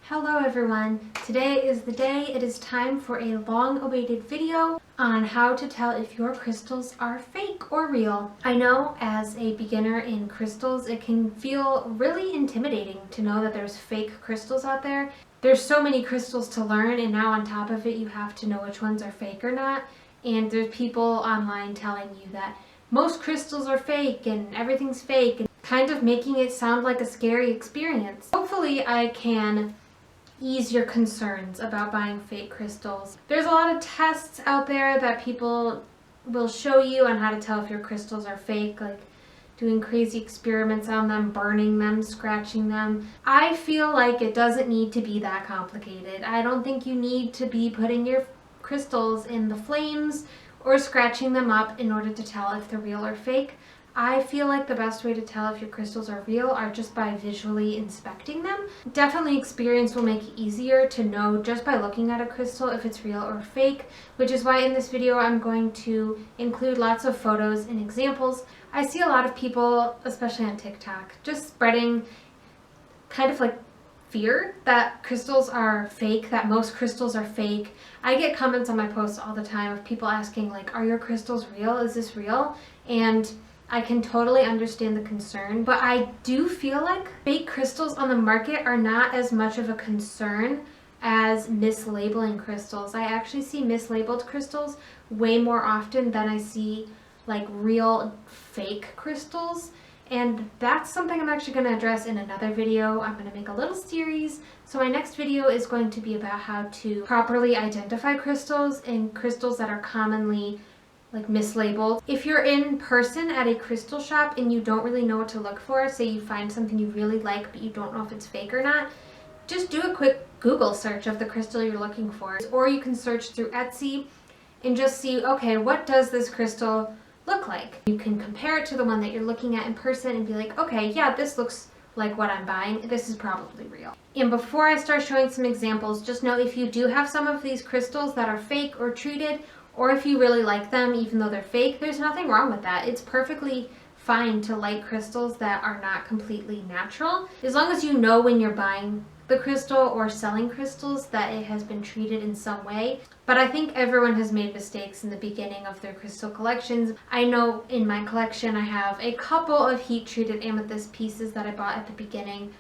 Hello everyone, today is the day. It is time for a long-awaited video on how to tell if your crystals are fake or real. I know as a beginner in crystals, it can feel really intimidating to know that there's fake crystals out there. There's so many crystals to learn, and now on top of it you have to know which ones are fake or not. And there's people online telling you that most crystals are fake and everything's fake, and kind of making it sound like a scary experience. Hopefully I can ease your concerns about buying fake crystals. There's a lot of tests out there that people will show you on how to tell if your crystals are fake, like doing crazy experiments on them, burning them, scratching them. I feel like it doesn't need to be that complicated. I don't think you need to be putting your crystals in the flames or scratching them up in order to tell if they're real or fake. I feel like the best way to tell if your crystals are real are just by visually inspecting them. Definitely experience will make it easier to know just by looking at a crystal if it's real or fake, which is why in this video I'm going to include lots of photos and examples. I see a lot of people, especially on TikTok, just spreading kind of like fear that crystals are fake, that most crystals are fake. I get comments on my posts all the time of people asking like, are your crystals real? Is this real? And I can totally understand the concern, but I do feel like fake crystals on the market are not as much of a concern as mislabeling crystals. I actually see mislabeled crystals way more often than I see like real fake crystals. And that's something I'm actually going to address in another video. I'm going to make a little series. So my next video is going to be about how to properly identify crystals and crystals that are commonly like mislabeled. If you're in person at a crystal shop and you don't really know what to look for, say you find something you really like but you don't know if it's fake or not, just do a quick Google search of the crystal you're looking for. Or you can search through Etsy and just see, okay, what does this crystal look like? You can compare it to the one that you're looking at in person and be like, okay, yeah, this looks like what I'm buying. This is probably real. And before I start showing some examples, just know if you do have some of these crystals that are fake or treated, or if you really like them even though they're fake, there's nothing wrong with that. It's perfectly fine to like crystals that are not completely natural, as long as you know when you're buying the crystal or selling crystals that it has been treated in some way. But I think everyone has made mistakes in the beginning of their crystal collections. I know in my collection I have a couple of heat-treated amethyst pieces that I bought at the beginning,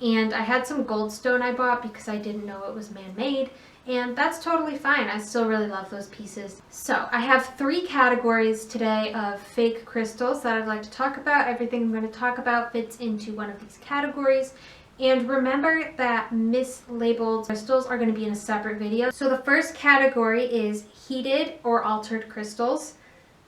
and I had some goldstone I bought because I didn't know it was man-made, and that's totally fine. I still really love those pieces. So I have 3 categories today of fake crystals that I'd like to talk about. Everything I'm going to talk about fits into one of these categories. And remember that mislabeled crystals are going to be in a separate video. So the first category is heated or altered crystals,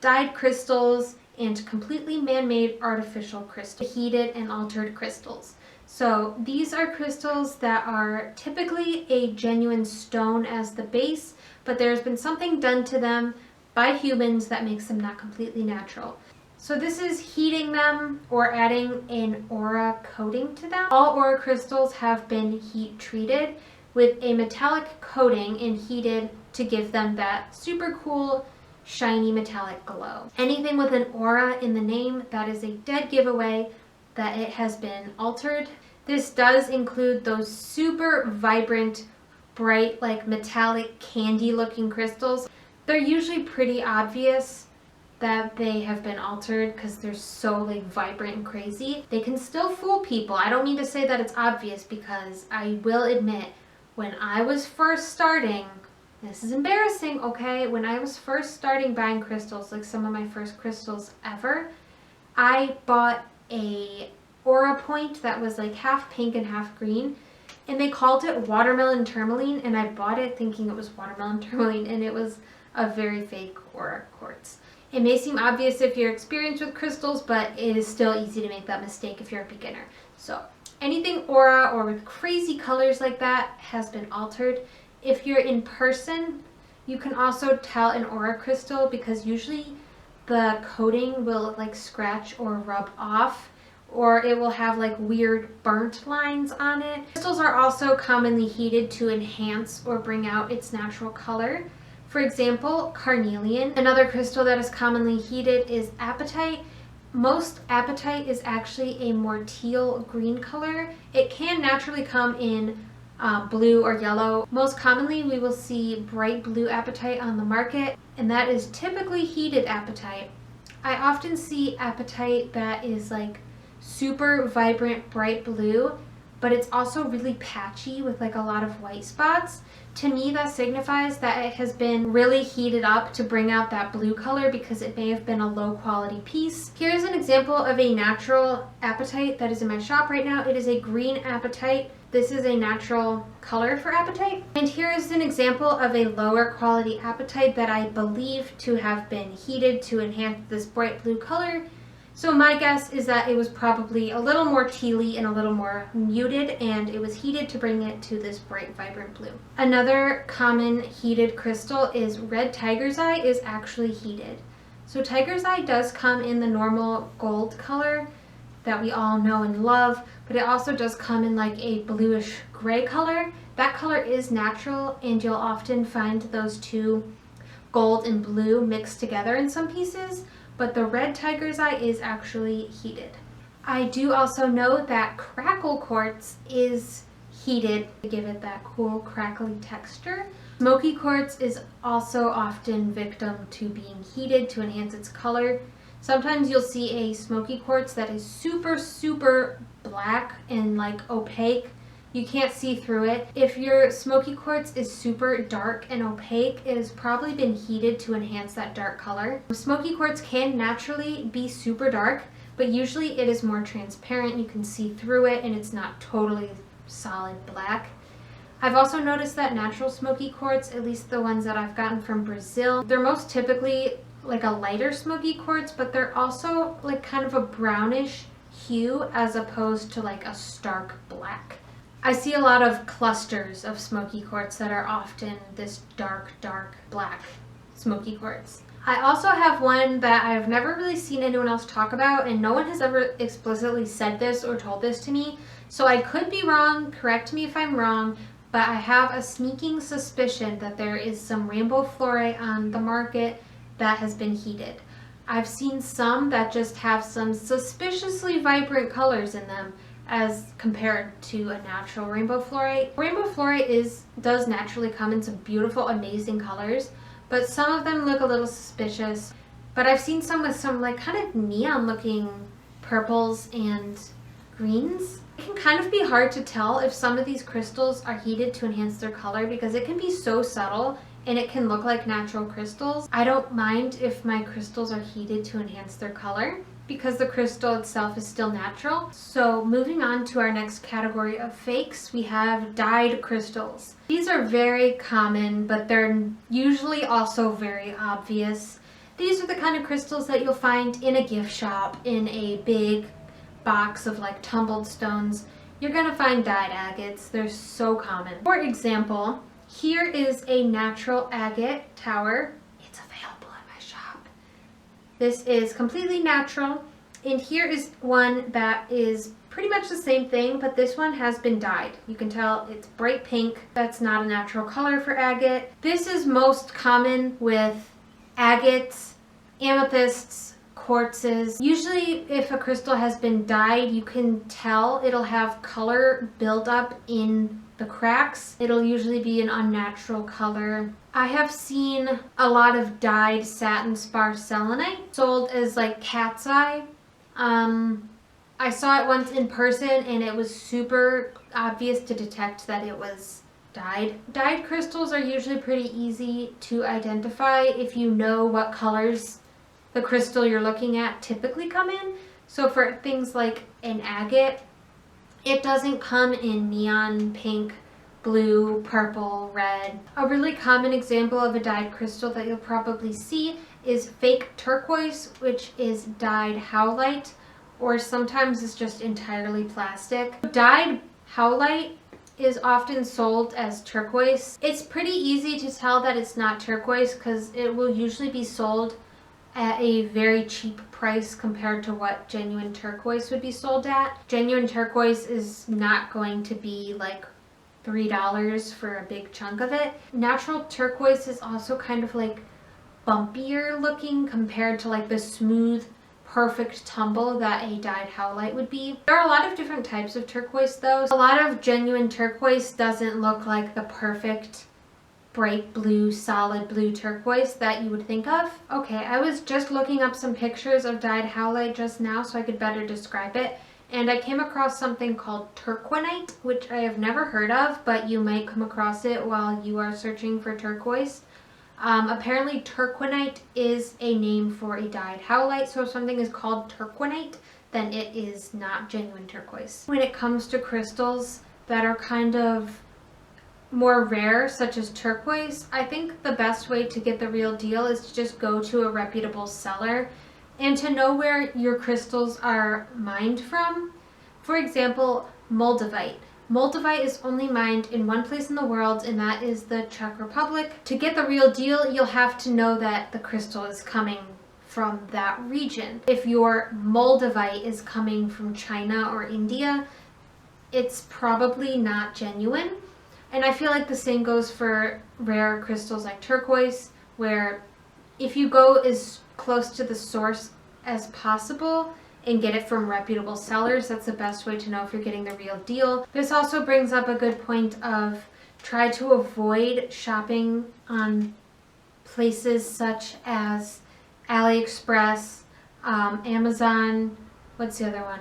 dyed crystals, and completely man-made artificial crystals. Heated and altered crystals. So these are crystals that are typically a genuine stone as the base, but there's been something done to them by humans that makes them not completely natural. So this is heating them or adding an aura coating to them. All aura crystals have been heat treated with a metallic coating and heated to give them that super cool shiny metallic glow. Anything with an aura in the name, that is a dead giveaway that it has been altered. This does include those super vibrant, bright, like metallic candy looking crystals. They're usually pretty obvious that they have been altered because they're so like vibrant and crazy. They can still fool people. I don't mean to say that it's obvious, because I will admit when I was first starting, this is embarrassing, okay? When I was first starting buying crystals, like some of my first crystals ever, I bought a aura point that was like half pink and half green, and they called it watermelon tourmaline, and I bought it thinking it was watermelon tourmaline, and it was a very fake aura quartz. It may seem obvious if you're experienced with crystals, but it is still easy to make that mistake if you're a beginner. So anything aura or with crazy colors like that has been altered. If you're in person, you can also tell an aura crystal because usually the coating will like scratch or rub off, or it will have like weird burnt lines on it. Crystals are also commonly heated to enhance or bring out its natural color. For example, carnelian. Another crystal that is commonly heated is apatite. Most apatite is actually a more teal green color. It can naturally come in blue or yellow. Most commonly we will see bright blue apatite on the market, and that is typically heated apatite. I often see apatite that is like super vibrant bright blue, but it's also really patchy with like a lot of white spots. To me, that signifies that it has been really heated up to bring out that blue color because it may have been a low quality piece. Here's an example of a natural apatite that is in my shop right now. It is a green apatite. This is a natural color for apatite. And here is an example of a lower quality apatite that I believe to have been heated to enhance this bright blue color. So my guess is that it was probably a little more tealy and a little more muted, and it was heated to bring it to this bright, vibrant blue. Another common heated crystal is red tiger's eye is actually heated. So tiger's eye does come in the normal gold color that we all know and love, but it also does come in like a bluish gray color. That color is natural, and you'll often find those two, gold and blue, mixed together in some pieces. But the red tiger's eye is actually heated. I do also know that crackle quartz is heated to give it that cool crackly texture. Smoky quartz is also often victim to being heated to enhance its color. Sometimes you'll see a smoky quartz that is super black and like opaque. You can't see through it. If your smoky quartz is super dark and opaque, it has probably been heated to enhance that dark color. Smoky quartz can naturally be super dark, but usually it is more transparent. You can see through it and it's not totally solid black. I've also noticed that natural smoky quartz, at least the ones that I've gotten from Brazil, they're most typically like a lighter smoky quartz, but they're also like kind of a brownish hue as opposed to like a stark black. I see a lot of clusters of smoky quartz that are often this dark black smoky quartz. I also have one that I've never really seen anyone else talk about, and no one has ever explicitly said this or told this to me, so I could be wrong, correct me if I'm wrong, but I have a sneaking suspicion that there is some rainbow fluorite on the market that has been heated. I've seen some that just have some suspiciously vibrant colors in them as compared to a natural rainbow fluorite. Rainbow fluorite does naturally come in some beautiful, amazing colors, but some of them look a little suspicious. But I've seen some with some like kind of neon looking purples and greens. It can kind of be hard to tell if some of these crystals are heated to enhance their color because it can be so subtle and it can look like natural crystals. I don't mind if my crystals are heated to enhance their color because the crystal itself is still natural. So moving on to our next category of fakes, we have dyed crystals. These are very common, but they're usually also very obvious. These are the kind of crystals that you'll find in a gift shop, in a big box of like tumbled stones. You're gonna find dyed agates. They're so common. For example, here is a natural agate tower. It's available in my shop. This is completely natural, and here is one that is pretty much the same thing, but this one has been dyed. You can tell it's bright pink. That's not a natural color for agate. This is most common with agates, amethysts, quartzes. Usually if a crystal has been dyed, you can tell it'll have color build up in the cracks. It'll usually be an unnatural color. I have seen a lot of dyed satin spar selenite sold as like cat's eye. I saw it once in person and it was super obvious to detect that it was dyed. Dyed crystals are usually pretty easy to identify if you know what colors the crystal you're looking at typically come in. So for things like an agate, it doesn't come in neon pink, blue, purple, red. A really common example of a dyed crystal that you'll probably see is fake turquoise, which is dyed howlite, or sometimes it's just entirely plastic. Dyed howlite is often sold as turquoise. It's pretty easy to tell that it's not turquoise because it will usually be sold at a very cheap price compared to what genuine turquoise would be sold at. Genuine turquoise is not going to be like $3 for a big chunk of it. Natural turquoise is also kind of like bumpier looking compared to like the smooth perfect tumble that a dyed howlite would be. There are a lot of different types of turquoise though. A lot of genuine turquoise doesn't look like the perfect bright blue, solid blue turquoise that you would think of. Okay, I was just looking up some pictures of dyed howlite just now so I could better describe it. And I came across something called turquinite, which I have never heard of, but you might come across it while you are searching for turquoise. Apparently turquinite is a name for a dyed howlite, so if something is called turquinite, then it is not genuine turquoise. When it comes to crystals that are kind of more rare, such as turquoise, I think the best way to get the real deal is to just go to a reputable seller and to know where your crystals are mined from. For example, Moldavite. Moldavite is only mined in one place in the world, and that is the Czech Republic. To get the real deal, you'll have to know that the crystal is coming from that region. If your Moldavite is coming from China or India, it's probably not genuine. And I feel like the same goes for rare crystals like turquoise, where if you go as close to the source as possible and get it from reputable sellers, that's the best way to know if you're getting the real deal. This also brings up a good point of try to avoid shopping on places such as AliExpress, Amazon, what's the other one?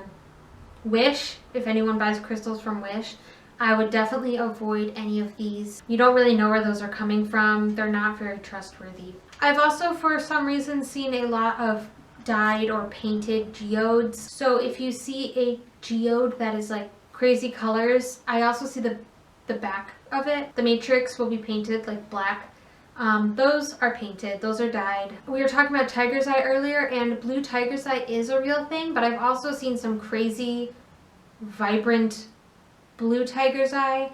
Wish, if anyone buys crystals from Wish. I would definitely avoid any of these. You don't really know where those are coming from. They're not very trustworthy. I've also, for some reason, seen a lot of dyed or painted geodes. So if you see a geode that is like crazy colors, I also see the back of it. The matrix will be painted like black. Those are painted, those are dyed. We were talking about tiger's eye earlier, and blue tiger's eye is a real thing, but I've also seen some crazy, vibrant blue tiger's eye.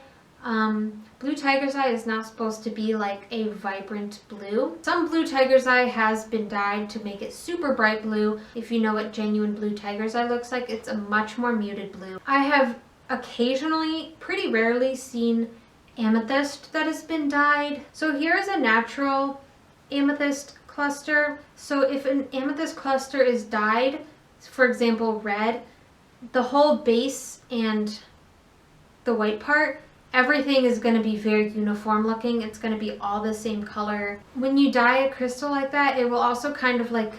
Blue tiger's eye is not supposed to be like a vibrant blue. Some blue tiger's eye has been dyed to make it super bright blue. If you know what genuine blue tiger's eye looks like, it's a much more muted blue. I have occasionally, pretty rarely, seen amethyst that has been dyed. So here is a natural amethyst cluster. So if an amethyst cluster is dyed, for example red, the whole base and the white part, everything is going to be very uniform looking. It's going to be all the same color. When you dye a crystal like that, it will also kind of like,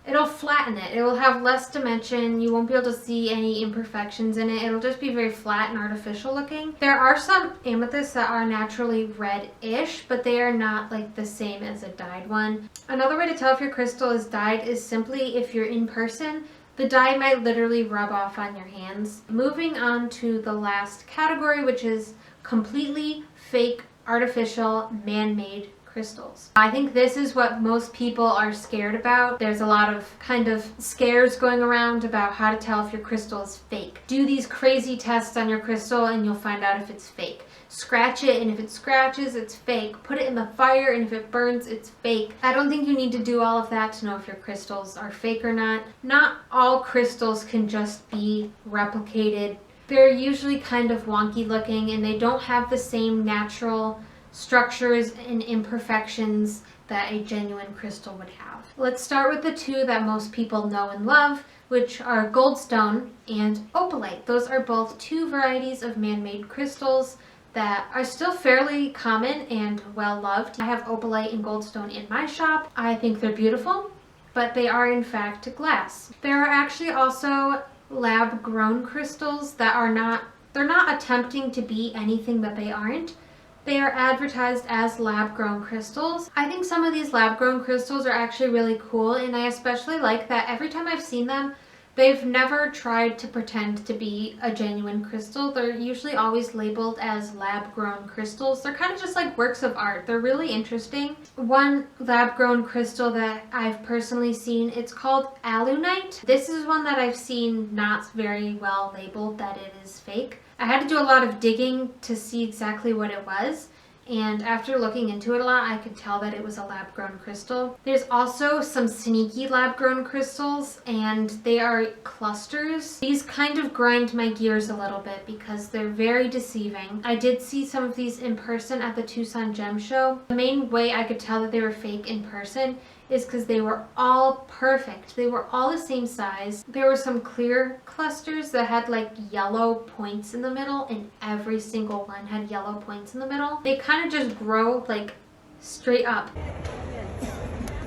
it'll flatten it. It will have less dimension. You won't be able to see any imperfections in it. It'll just be very flat and artificial looking. There are some amethysts that are naturally red-ish, but they are not like the same as a dyed one. Another way to tell if your crystal is dyed is simply if you're in person, the dye might literally rub off on your hands. Moving on to the last category, which is completely fake, artificial, man-made crystals. I think this is what most people are scared about. There's a lot of kind of scares going around about how to tell if your crystal is fake. Do these crazy tests on your crystal and you'll find out if it's fake. Scratch it, and if it scratches, it's fake. Put it in the fire, and if it burns, it's fake. I don't think you need to do all of that to know if your crystals are fake or not. Not all crystals can just be replicated. They're usually kind of wonky looking, and they don't have the same natural structures and imperfections that a genuine crystal would have. Let's start with the two that most people know and love, which are goldstone and opalite. Those are both two varieties of man-made crystals that are still fairly common and well loved. I have opalite and goldstone in my shop. I think they're beautiful, but they are in fact glass. There are actually also lab-grown crystals that are not, they're not attempting to be anything that they aren't. They are advertised as lab-grown crystals. I think some of these lab-grown crystals are actually really cool, and I especially like that every time I've seen them, they've never tried to pretend to be a genuine crystal. They're usually always labeled as lab-grown crystals. They're kind of just like works of art. They're really interesting. One lab-grown crystal that I've personally seen, it's called alunite. This is one that I've seen not very well labeled that it is fake. I had to do a lot of digging to see exactly what it was, and after looking into it a lot, I could tell that it was a lab-grown crystal. There's also some sneaky lab-grown crystals, and they are clusters. These kind of grind my gears a little bit because they're very deceiving. I did see some of these in person at the Tucson Gem Show. The main way I could tell that they were fake in person is because they were all perfect. They were all the same size. There were some clear clusters that had like yellow points in the middle, and every single one had yellow points in the middle. They kind of just grow like straight up.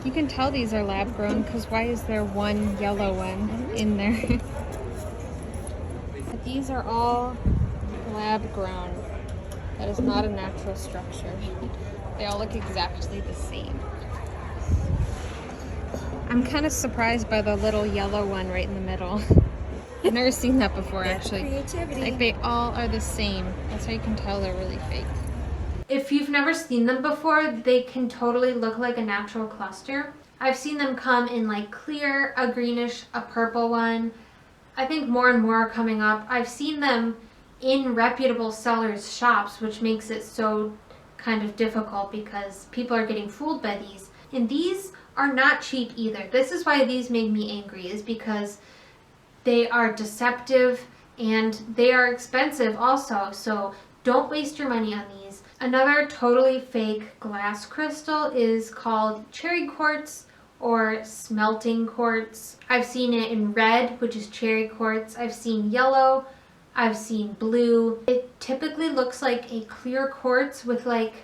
You can tell these are lab grown because why is there one yellow one in there? But these are all lab grown. That is not a natural structure. They all look exactly the same. I'm kind of surprised by the little yellow one right in the middle. I've never seen that before, actually. Creativity. Like they all are the same. That's how you can tell they're really fake. If you've never seen them before, they can totally look like a natural cluster. I've seen them come in like clear, a greenish, a purple one. I think more and more are coming up. I've seen them in reputable sellers' shops, which makes it so kind of difficult because people are getting fooled by these. And these are not cheap either. This is why these make me angry, is because they are deceptive and they are expensive also. So don't waste your money on these. Another totally fake glass crystal is called cherry quartz or smelting quartz. I've seen it in red, which is cherry quartz. I've seen yellow. I've seen blue. It typically looks like a clear quartz with like,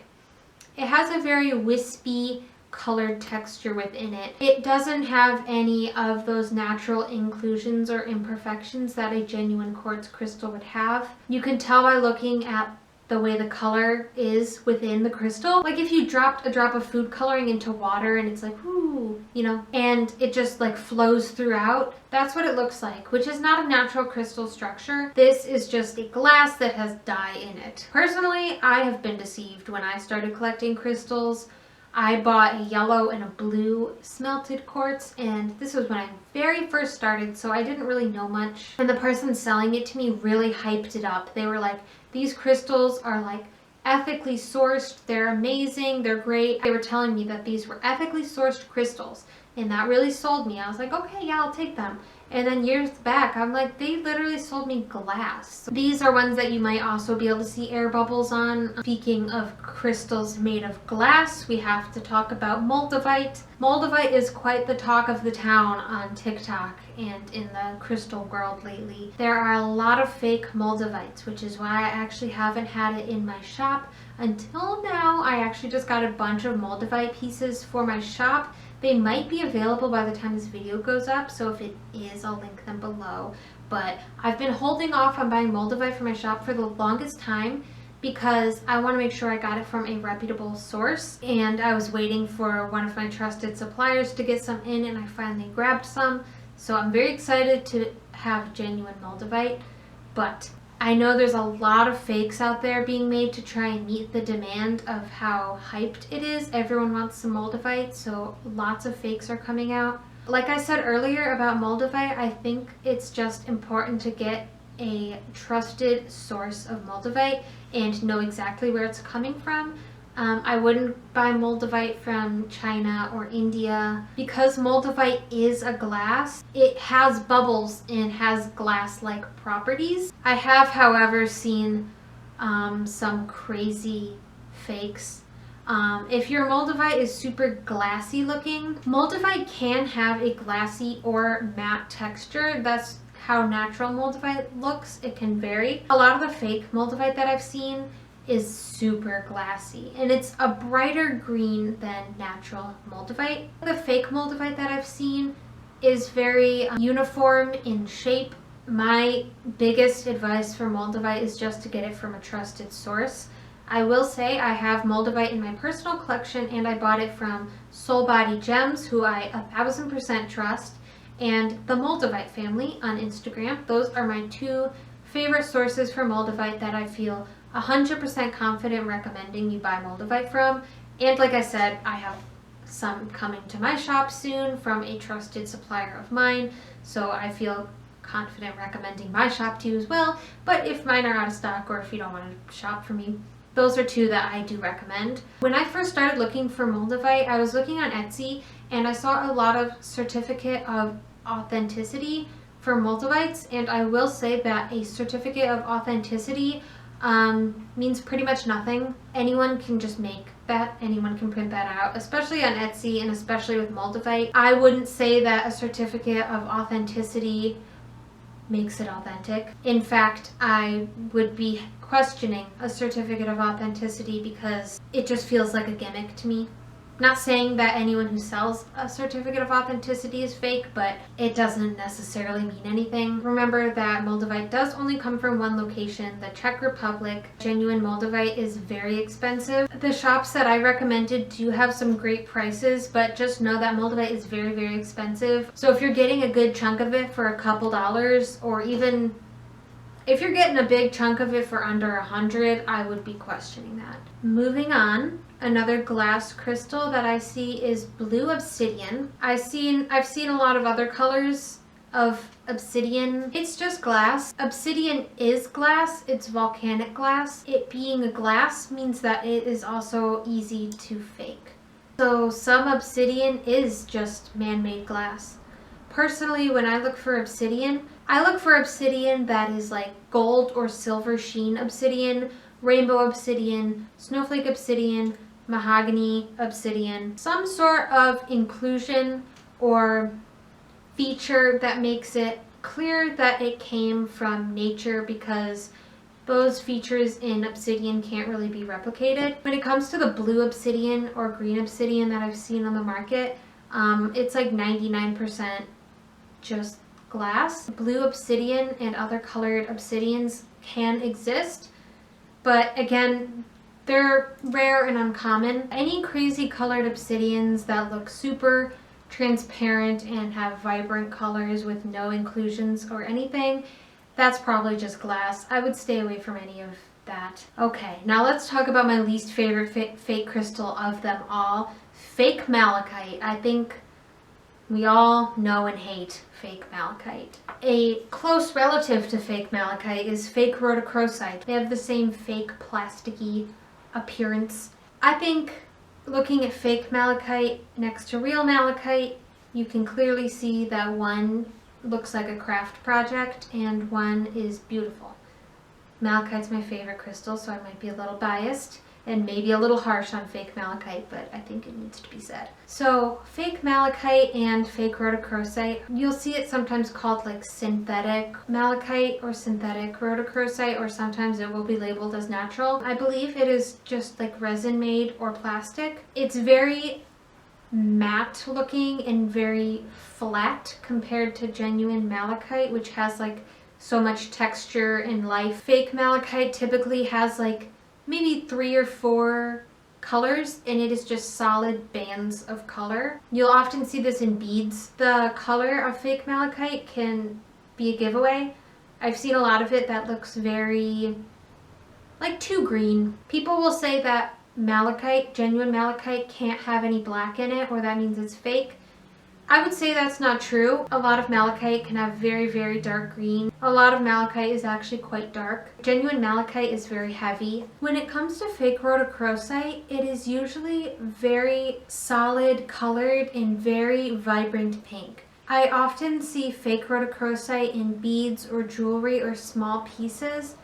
it has a very wispy colored texture within it. It doesn't have any of those natural inclusions or imperfections that a genuine quartz crystal would have. You can tell by looking at the way the color is within the crystal. Like if you dropped a drop of food coloring into water and it's like, ooh, you know, and it just like flows throughout, that's what it looks like, which is not a natural crystal structure. This is just a glass that has dye in it. Personally, I have been deceived when I started collecting crystals. I bought a yellow and a blue smelted quartz, and this was when I very first started, so I didn't really know much. And the person selling it to me really hyped it up. They were like, these crystals are like ethically sourced, they're amazing, they're great. They were telling me that these were ethically sourced crystals, and that really sold me. I was like, okay, yeah, I'll take them. And then years back, I'm like, they literally sold me glass. These are ones that you might also be able to see air bubbles on. Speaking of crystals made of glass, we have to talk about Moldavite. Moldavite is quite the talk of the town on TikTok and in the crystal world lately. There are a lot of fake Moldavites, which is why I actually haven't had it in my shop until now. I actually just got a bunch of Moldavite pieces for my shop. They might be available by the time this video goes up, so if it is, I'll link them below. But I've been holding off on buying Moldavite for my shop for the longest time because I want to make sure I got it from a reputable source, and I was waiting for one of my trusted suppliers to get some in, and I finally grabbed some. So I'm very excited to have genuine Moldavite, but I know there's a lot of fakes out there being made to try and meet the demand of how hyped it is. Everyone wants some Moldavite, so lots of fakes are coming out. Like I said earlier about Moldavite, I think it's just important to get a trusted source of Moldavite and know exactly where it's coming from. I wouldn't buy Moldavite from China or India. Because Moldavite is a glass, it has bubbles and has glass-like properties. I have, however, seen some crazy fakes. If your Moldavite is super glassy looking, Moldavite can have a glassy or matte texture. That's how natural Moldavite looks. It can vary. A lot of the fake Moldavite that I've seen is super glassy, and it's a brighter green than natural Moldavite. The fake Moldavite that I've seen is very uniform in shape. My biggest advice for Moldavite is just to get it from a trusted source. I will say I have Moldavite in my personal collection, and I bought it from Soul Body Gems, who I 1000% trust, and the Moldavite family on Instagram. Those are my two favorite sources for Moldavite that I feel 100% confident recommending you buy Moldavite from. And like I said, I have some coming to my shop soon from a trusted supplier of mine, so I feel confident recommending my shop to you as well. But if mine are out of stock, or if you don't want to shop for me, those are two that I do recommend. When I first started looking for Moldavite, I was looking on Etsy, and I saw a lot of certificate of authenticity for Moldavites, and I will say that a certificate of authenticity means pretty much nothing. Anyone can just make that. Anyone can print that out, especially on Etsy and especially with Moldavite. I wouldn't say that a certificate of authenticity makes it authentic. In fact, I would be questioning a certificate of authenticity because it just feels like a gimmick to me. Not saying that anyone who sells a certificate of authenticity is fake, but it doesn't necessarily mean anything. Remember that Moldavite does only come from one location, the Czech Republic. Genuine Moldavite is very expensive. The shops that I recommended do have some great prices, but just know that Moldavite is very, very expensive. So if you're getting a good chunk of it for a couple dollars, or even if you're getting a big chunk of it for under $100, I would be questioning that. Moving on. Another glass crystal that I see is blue obsidian. I've seen a lot of other colors of obsidian. It's just glass. Obsidian is glass. It's volcanic glass. It being a glass means that it is also easy to fake. So some obsidian is just man-made glass. Personally, when I look for obsidian that is like gold or silver sheen obsidian, rainbow obsidian, snowflake obsidian, mahogany obsidian, some sort of inclusion or feature that makes it clear that it came from nature, because those features in obsidian can't really be replicated. When it comes to the blue obsidian or green obsidian that I've seen on the market, it's like 99% just glass. Blue obsidian and other colored obsidians can exist, but again, they're rare and uncommon. Any crazy colored obsidians that look super transparent and have vibrant colors with no inclusions or anything, that's probably just glass. I would stay away from any of that. Okay, now let's talk about my least favorite fake crystal of them all, fake malachite. I think we all know and hate fake malachite. A close relative to fake malachite is fake rhodochrosite. They have the same fake plasticky appearance. I think looking at fake malachite next to real malachite, you can clearly see that one looks like a craft project and one is beautiful. Malachite's my favorite crystal, so I might be a little biased and maybe a little harsh on fake malachite, but I think it needs to be said. So fake malachite and fake rhodochrosite, you'll see it sometimes called like synthetic malachite or synthetic rhodochrosite, or sometimes it will be labeled as natural. I believe it is just like resin made or plastic. It's very matte looking and very flat compared to genuine malachite, which has like so much texture and life. Fake malachite typically has like maybe 3 or 4 colors, and it is just solid bands of color. You'll often see this in beads. The color of fake malachite can be a giveaway. I've seen a lot of it that looks very like too green. People will say that malachite, genuine malachite, can't have any black in it, or that means it's fake. I would say that's not true. A lot of malachite can have very, very dark green. A lot of malachite is actually quite dark. Genuine malachite is very heavy. When it comes to fake rhodochrosite, it is usually very solid colored and very vibrant pink. I often see fake rhodochrosite in beads or jewelry or small pieces.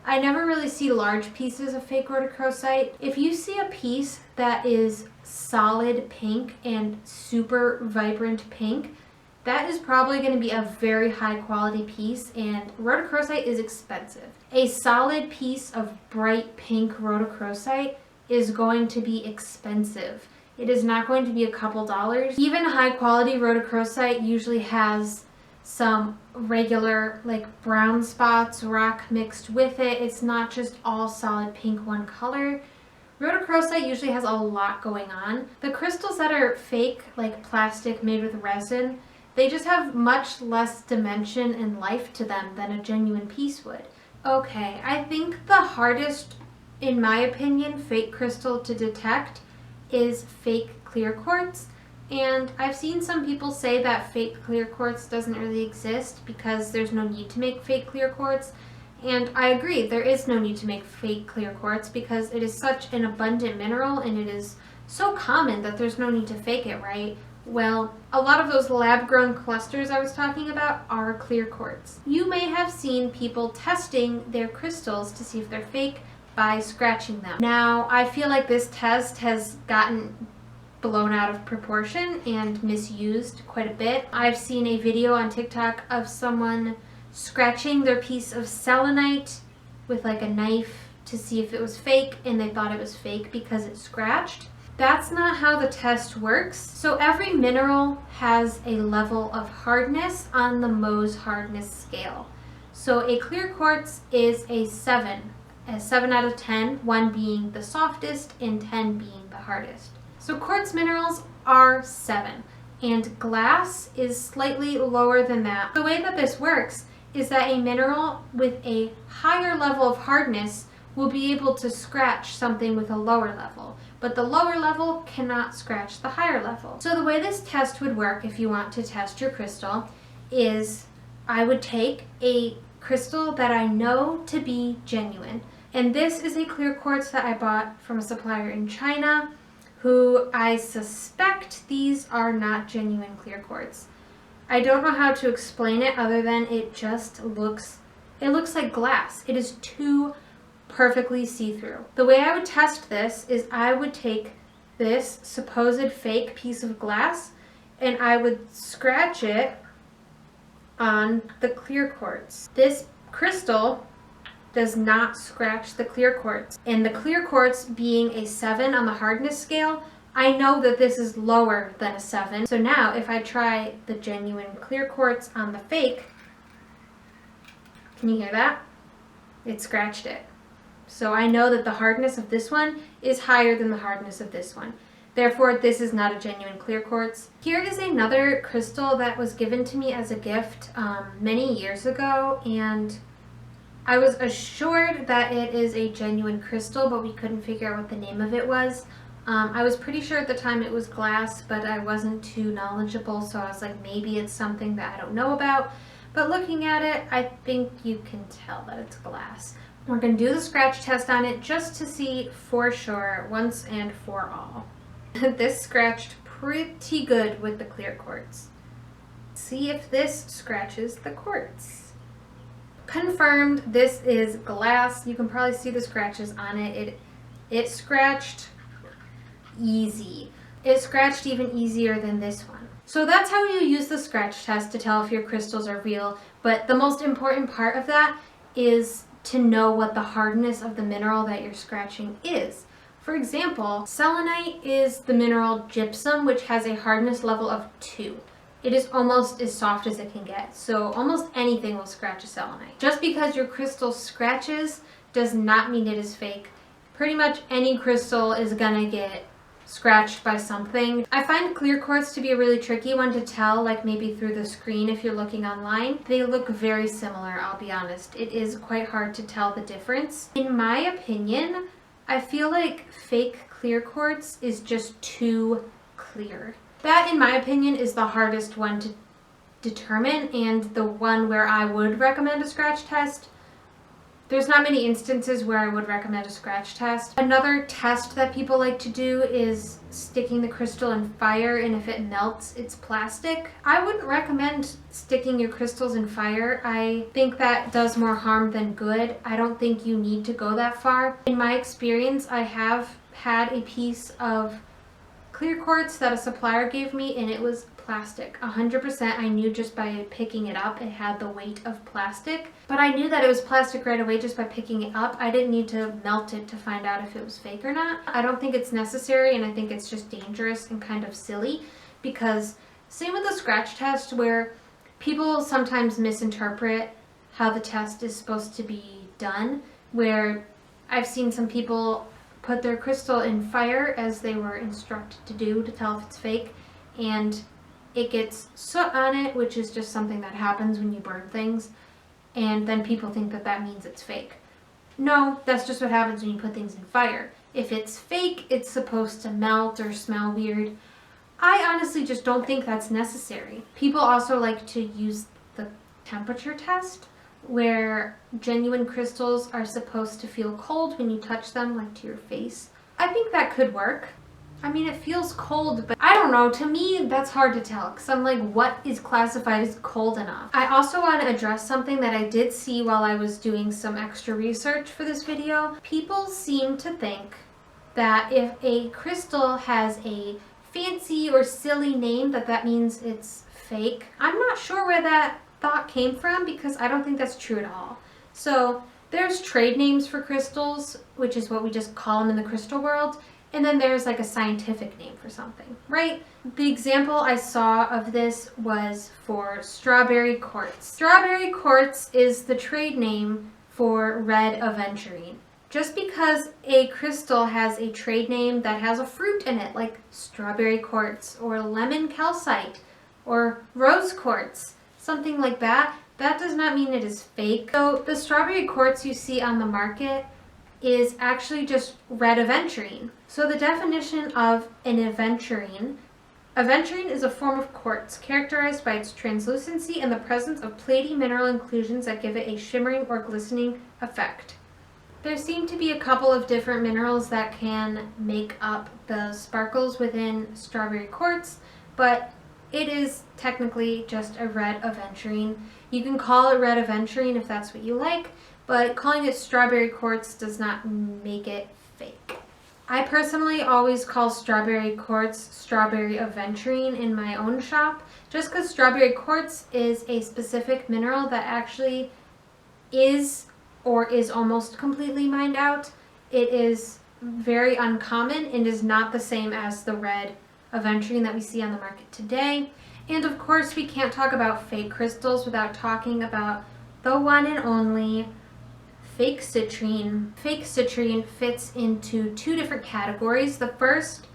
I never really see large pieces of fake rhodochrosite. If you see a piece that is solid pink and super vibrant pink, that is probably going to be a very high quality piece, and rhodochrosite is expensive. A solid piece of bright pink rhodochrosite is going to be expensive. It is not going to be a couple dollars. Even high quality rhodochrosite usually has some regular like brown spots, rock mixed with it. It's not just all solid pink one color. Rhodochrosite usually has a lot going on. The crystals that are fake, like plastic made with resin, they just have much less dimension and life to them than a genuine piece would. Okay, I think the hardest, in my opinion, fake crystal to detect is fake clear quartz. And I've seen some people say that fake clear quartz doesn't really exist because there's no need to make fake clear quartz. And I agree, there is no need to make fake clear quartz because it is such an abundant mineral and it is so common that there's no need to fake it, right? Well, a lot of those lab-grown clusters I was talking about are clear quartz. You may have seen people testing their crystals to see if they're fake by scratching them. Now, I feel like this test has gotten blown out of proportion and misused quite a bit. I've seen a video on TikTok of someone scratching their piece of selenite with like a knife to see if it was fake, and they thought it was fake because it scratched. That's not how the test works. So every mineral has a level of hardness on the Mohs hardness scale. So a clear quartz is a 7 out of 10, 1 being the softest and 10 being the hardest. So quartz minerals are 7, and glass is slightly lower than that. The way that this works is that a mineral with a higher level of hardness will be able to scratch something with a lower level, but the lower level cannot scratch the higher level. So the way this test would work if you want to test your crystal is I would take a crystal that I know to be genuine. And this is a clear quartz that I bought from a supplier in China who I suspect these are not genuine clear quartz. I don't know how to explain it other than it looks like glass. It is too perfectly see-through. The way I would test this is I would take this supposed fake piece of glass and I would scratch it on the clear quartz. This crystal does not scratch the clear quartz. And the clear quartz being a 7 on the hardness scale, I know that this is lower than a 7. So now if I try the genuine clear quartz on the fake, can you hear that? It scratched it. So I know that the hardness of this one is higher than the hardness of this one. Therefore, this is not a genuine clear quartz. Here is another crystal that was given to me as a gift many years ago, and I was assured that it is a genuine crystal, but we couldn't figure out what the name of it was. I was pretty sure at the time it was glass, but I wasn't too knowledgeable, so I was like, maybe it's something that I don't know about. But looking at it, I think you can tell that it's glass. We're going to do the scratch test on it just to see for sure, once and for all. This scratched pretty good with the clear quartz. See if this scratches the quartz. Confirmed, this is glass. You can probably see the scratches on it. It scratched easy. It scratched even easier than this one. So that's how you use the scratch test to tell if your crystals are real, but the most important part of that is to know what the hardness of the mineral that you're scratching is. For example, selenite is the mineral gypsum, which has a hardness level of 2. It is almost as soft as it can get, so almost anything will scratch a selenite. Just because your crystal scratches does not mean it is fake. Pretty much any crystal is gonna get scratched by something. I find clear quartz to be a really tricky one to tell, like maybe through the screen if you're looking online. They look very similar, I'll be honest. It is quite hard to tell the difference. In my opinion, I feel like fake clear quartz is just too clear. That, in my opinion, is the hardest one to determine, and the one where I would recommend a scratch test. There's not many instances where I would recommend a scratch test. Another test that people like to do is sticking the crystal in fire, and if it melts, it's plastic. I wouldn't recommend sticking your crystals in fire. I think that does more harm than good. I don't think you need to go that far. In my experience, I have had a piece of clear quartz that a supplier gave me, and it was plastic. 100%. I knew just by picking it up it had the weight of plastic, but I knew that it was plastic right away just by picking it up. I didn't need to melt it to find out if it was fake or not. I don't think it's necessary, and I think it's just dangerous and kind of silly, because same with the scratch test, where people sometimes misinterpret how the test is supposed to be done, where I've seen some people put their crystal in fire as they were instructed to do to tell if it's fake, and it gets soot on it, which is just something that happens when you burn things, and then people think that that means it's fake. No, that's just what happens when you put things in fire. If it's fake, it's supposed to melt or smell weird. I honestly just don't think that's necessary. People also like to use the temperature test, where genuine crystals are supposed to feel cold when you touch them, like to your face. I think that could work. I mean, it feels cold, but I don't know. To me, that's hard to tell because I'm like, what is classified as cold enough? I also want to address something that I did see while I was doing some extra research for this video. People seem to think that if a crystal has a fancy or silly name, that means it's fake. I'm not sure where that thought came from because I don't think that's true at all. So there's trade names for crystals, which is what we just call them in the crystal world. And then there's like a scientific name for something, right? The example I saw of this was for strawberry quartz. Strawberry quartz is the trade name for red aventurine. Just because a crystal has a trade name that has a fruit in it, like strawberry quartz or lemon calcite or rose quartz, something like that, that does not mean it is fake. So the strawberry quartz you see on the market is actually just red aventurine. So the definition of an aventurine is a form of quartz characterized by its translucency and the presence of platy mineral inclusions that give it a shimmering or glistening effect. There seem to be a couple of different minerals that can make up the sparkles within strawberry quartz, but it is technically just a red aventurine. You can call it red aventurine if that's what you like, but calling it strawberry quartz does not make it fake. I personally always call strawberry quartz strawberry aventurine in my own shop, just because strawberry quartz is a specific mineral that actually is or is almost completely mined out. It is very uncommon and is not the same as the red aventurine that we see on the market today. And of course, we can't talk about fake crystals without talking about the one and only fake citrine. Fake citrine fits into two different categories. The first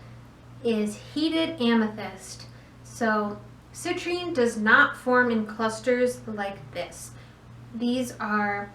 is heated amethyst. So citrine does not form in clusters like this. These are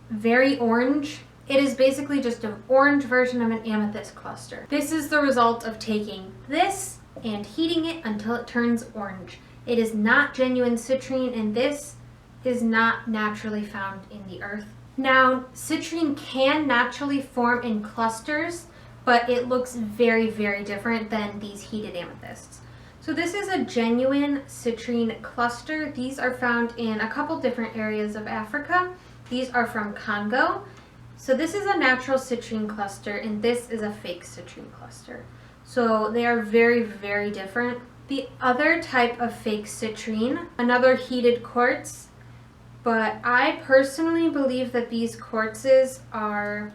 very orange. It is basically just an orange version of an amethyst cluster. This is the result of taking this and heating it until it turns orange. It is not genuine citrine, and this is not naturally found in the earth. Now, citrine can naturally form in clusters, but it looks very, very different than these heated amethysts. So this is a genuine citrine cluster. These are found in a couple different areas of Africa. These are from Congo. So this is a natural citrine cluster, and this is a fake citrine cluster. So they are very, very different. The other type of fake citrine, another heated quartz, but I personally believe that these quartzes are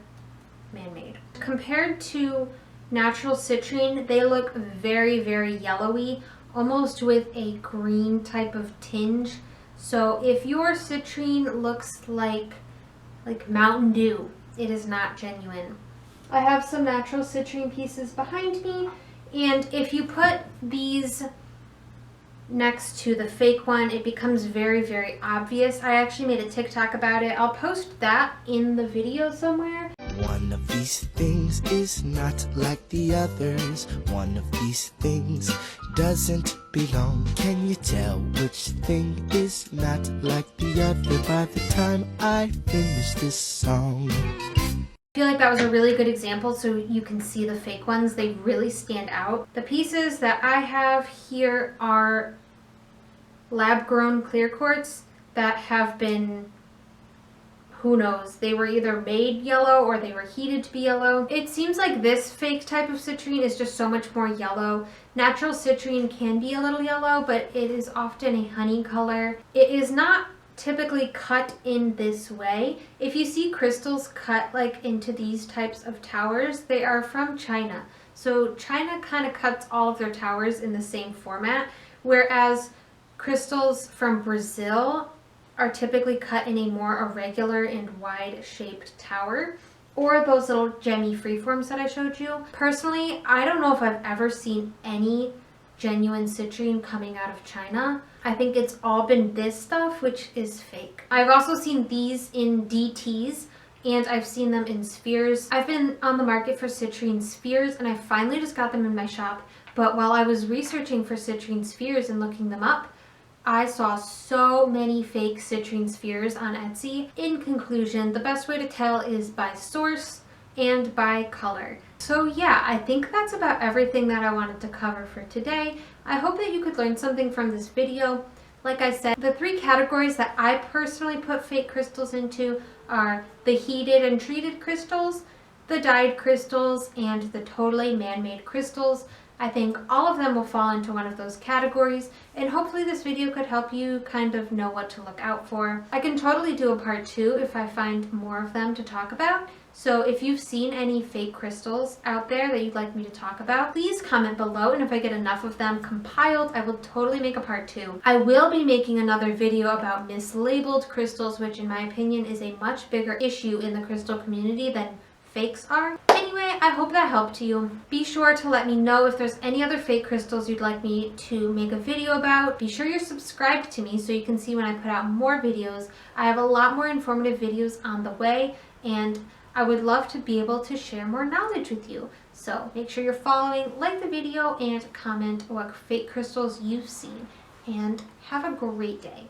man-made. Compared to natural citrine, they look very, very yellowy, almost with a green type of tinge. So if your citrine looks like Mountain Dew, it is not genuine. I have some natural citrine pieces behind me, and if you put these next to the fake one, it becomes very, very obvious. I actually made a TikTok about it. I'll post that in the video somewhere. One of these things is not like the others. One of these things doesn't belong. Can you tell which thing is not like the other by the time I finish this song? I feel like that was a really good example so you can see the fake ones. They really stand out. The pieces that I have here are lab-grown clear quartz that have been, who knows, they were either made yellow or they were heated to be yellow. It seems like this fake type of citrine is just so much more yellow. Natural citrine can be a little yellow, but it is often a honey color. It is not typically cut in this way. If you see crystals cut like into these types of towers, they are from China. So China kind of cuts all of their towers in the same format, whereas crystals from Brazil are typically cut in a more irregular and wide shaped tower, or those little gemmy freeforms that I showed you. Personally, I don't know if I've ever seen any genuine citrine coming out of China. I think it's all been this stuff, which is fake. I've also seen these in DTs, and I've seen them in spheres. I've been on the market for citrine spheres, and I finally just got them in my shop. But while I was researching for citrine spheres and looking them up, I saw so many fake citrine spheres on Etsy. In conclusion, the best way to tell is by source and by color. So yeah, I think that's about everything that I wanted to cover for today. I hope that you could learn something from this video. Like I said, the 3 categories that I personally put fake crystals into are the heated and treated crystals, the dyed crystals, and the totally man-made crystals. I think all of them will fall into one of those categories, and hopefully this video could help you kind of know what to look out for. I can totally do a part 2 if I find more of them to talk about. So if you've seen any fake crystals out there that you'd like me to talk about, please comment below, and if I get enough of them compiled, I will totally make a part 2. I will be making another video about mislabeled crystals, which in my opinion is a much bigger issue in the crystal community than fakes are. Anyway, I hope that helped you. Be sure to let me know if there's any other fake crystals you'd like me to make a video about. Be sure you're subscribed to me so you can see when I put out more videos. I have a lot more informative videos on the way, and I would love to be able to share more knowledge with you. So make sure you're following, like the video, and comment what fake crystals you've seen. And have a great day.